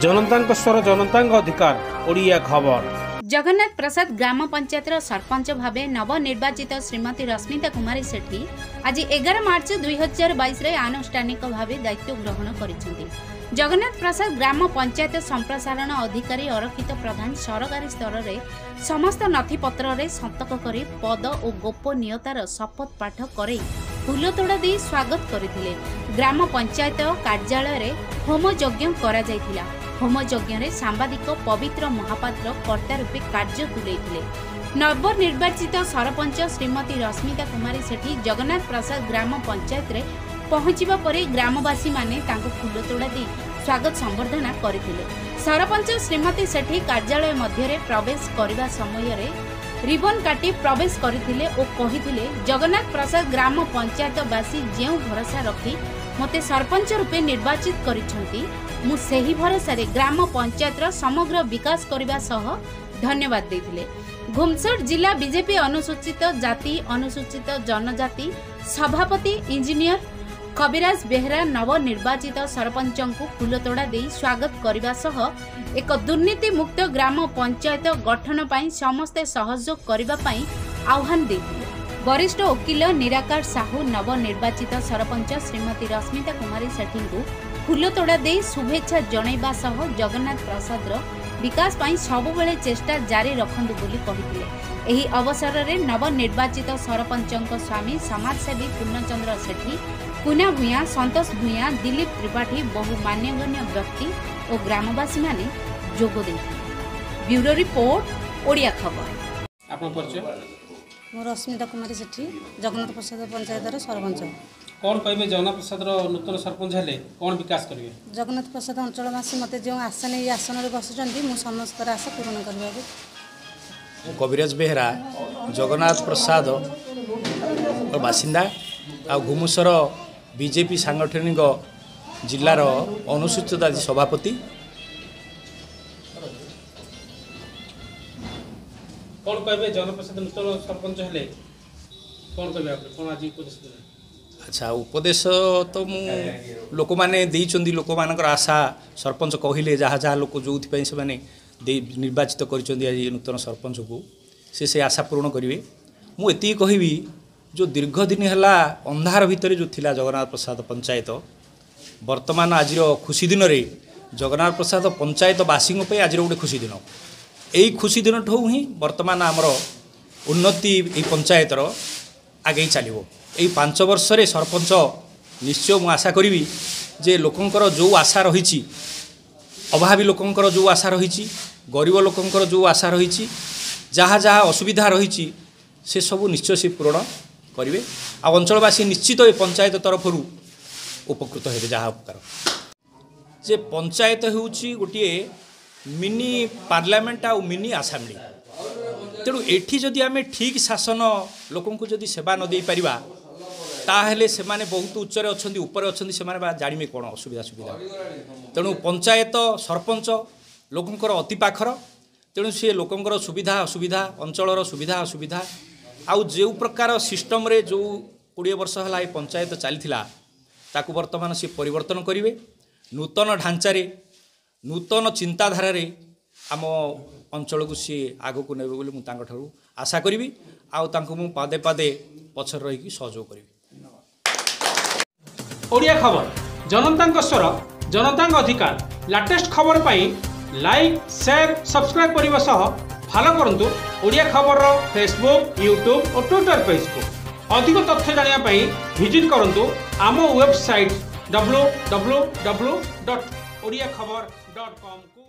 जनतांक स्वर जनतांक अधिकार ओडिया खबर। जगन्नाथ प्रसाद ग्राम पंचायत सरपंच भावे नवनिर्वाचित श्रीमती रश्मिता कुमारी सेठी आज 11 मार्च 2022 रे आनुष्ठानिक भावे दायित्व ग्रहण करिसेंती। जगन्नाथ प्रसाद ग्राम पंचायत संप्रसारण अधिकारी अरक्षित प्रधान सरकारी स्तर रे समस्त नथिपत्र रे संतक करी पद और गोपनीयतार शपथ पाठ करे फूलतोड़ा दे स्वागत करथिले। ग्राम पंचायत कार्यालय रे होम यज्ञ करा जायतिला। होम यज्ञ रे सांबादिक पवित्र महापात्र कर्ता रूपे कार्य तुलैथिले। नवनिर्वाचित सरपंच श्रीमती रश्मिता कुमारी सेठी जगन्नाथ प्रसाद ग्राम पंचायत रे पहुंचीबा परे ग्रामवासी माने तांको फूलतोड़ा दे स्वागत संबर्धना करथिले। सरपंच श्रीमती सेठी कार्यालय मध्य रे प्रवेश करबा समय रे रिबन काटी प्रवेश करथिले और कहिथिले जगन्नाथ प्रसाद ग्राम पंचायतवासी जेउ भरोसा रखी मते सरपंच रूपे निर्वाचित करिसंती मु सेही भरोसा रे ग्राम पंचायतर समग्र विकास करबा सह धन्यवाद देथिले। घुमसर जिला बीजेपी अनुसूचित जाति अनुसूचित जनजाति सभापति इंजीनियर कविराज बेहरा नवनिर्वाचित सरपंच को फूलतोड़ा दे स्वागत करबा सह एक दुर्नीति मुक्त ग्राम पंचायत गठन पाई समस्ते सहयोग करबा पाई आह्वान देथिले। वरिष्ठ वकील निराकार साहू नवनिर्वाचित सरपंच श्रीमती रश्मिता कुमारी सेठी को फूलतोड़ा दे शुभेच्छा जनैबा सह जगन्नाथ प्रसाद विकास पाई सबुबेले चेष्टा जारी रखंदु बोली कहिथिले। एही अवसर रे नवनिर्वाचित सरपंचक स्वामी समाजसेवी पूर्णचंद्र सेठी कुना भूया संतोष भूया दिलीप त्रिपाठी बहु मान्यगण्य व्यक्ति और ग्रामवासी माने जोग देथिले। ब्यूरो रिपोर्ट ओडिया खबर। आपन परिचय? मो रश्मिता कुमारी सेठी जगन्नाथ प्रसाद पंचायतर सरपंच। कौन कहबे जगन्नाथ प्रसाद नूतन सरपंच हेले कौन विकास करिवे? जगन्नाथ प्रसाद अंचलवासी मते जो आशा नहीं आसन रे बसुचंती मु समस्त आशा पूर्ण करबाबे। कविराज बेहरा जगन्नाथ प्रसाद बासिंदा आ घुमुसर बीजेपी सांगठनिक जिलार अनुसूचित जाति सभापति। कौन कहबे जगन्नाथ प्रसाद नूतन सरपंच हेले कौन कहबे आप कौन आज उपदेश देले? अच्छा उपदेश तो मु लोक माने देइचंदी लोक मानकर आशा सरपंच कहिले जहाँ जहाँ लोक जोथि पई से माने निर्वाचित करिचंदी आज नूतन सरपंच को से आशा पूर्ण करिवे। मु एति कहिबी जो दीर्घ दिन है अंधार भितर जो थिला जगन्नाथ प्रसाद पंचायत वर्तमान आज खुशी दिन रे जगन्नाथ प्रसाद पंचायतवासी आज गोटे खुशी दिन। यही खुशी दिन ठू ही वर्तमान आमर उन्नति ये पंचायतर आगे चलो। यही 5 वर्ष रे सरपंच निश्चय मु आशा करी जे लोकंकर जो आशा रही अभावी लोकंकर जो आशा रही गरीब लोकंकर जो आशा रही जहाँ जहाँ असुविधा रही से सबू निश्चय से पूरण करेंगे। आ अंचलवासी निश्चित ये पंचायत तरफ उपकृत हे जहाँ उपकार जे पंचायत होउची गोटे मिनी पार्लियामेंट आ मिनी आसेम्बली। तेणु एठी जदि आमे ठीक शासन लोकंकु जदि सेवा न दे परिबा ताहेले से माने बहुत उच्चरे अछंती ऊपर अछंती से माने जानिमे कोन असुविधा सुविधा। तेणु पंचायत सरपंच लोकंकर अति पाखर। तेणु से लोकंकर सुविधा असुविधा अंचलर सुविधा असुविधा आउ जो प्रकार सिस्टम रे जो 20 वर्ष है ये पंचायत चली ताकू वर्तमान सी परिवर्तन करेंगे। नूतन ढांचारे नूतन चिंताधारा रे आम अंचल को सी आग को नेबे बोली मुझे आशा करी आउ पादे पादे पछर रही सहयोग करी। ओडिया खबर जनतांक स्वर जनतांक अधिकार लेटेस्ट खबर पाई लाइक शेयर सब्सक्राइब करने सह फॉलो करंतु ओडिया खबर फेसबुक यूट्यूब और ट्विटर पेज को। अधिक तथ्य जानिया पाई विजिट करंतु आम वेबसाइट www.odiakhabar.com को।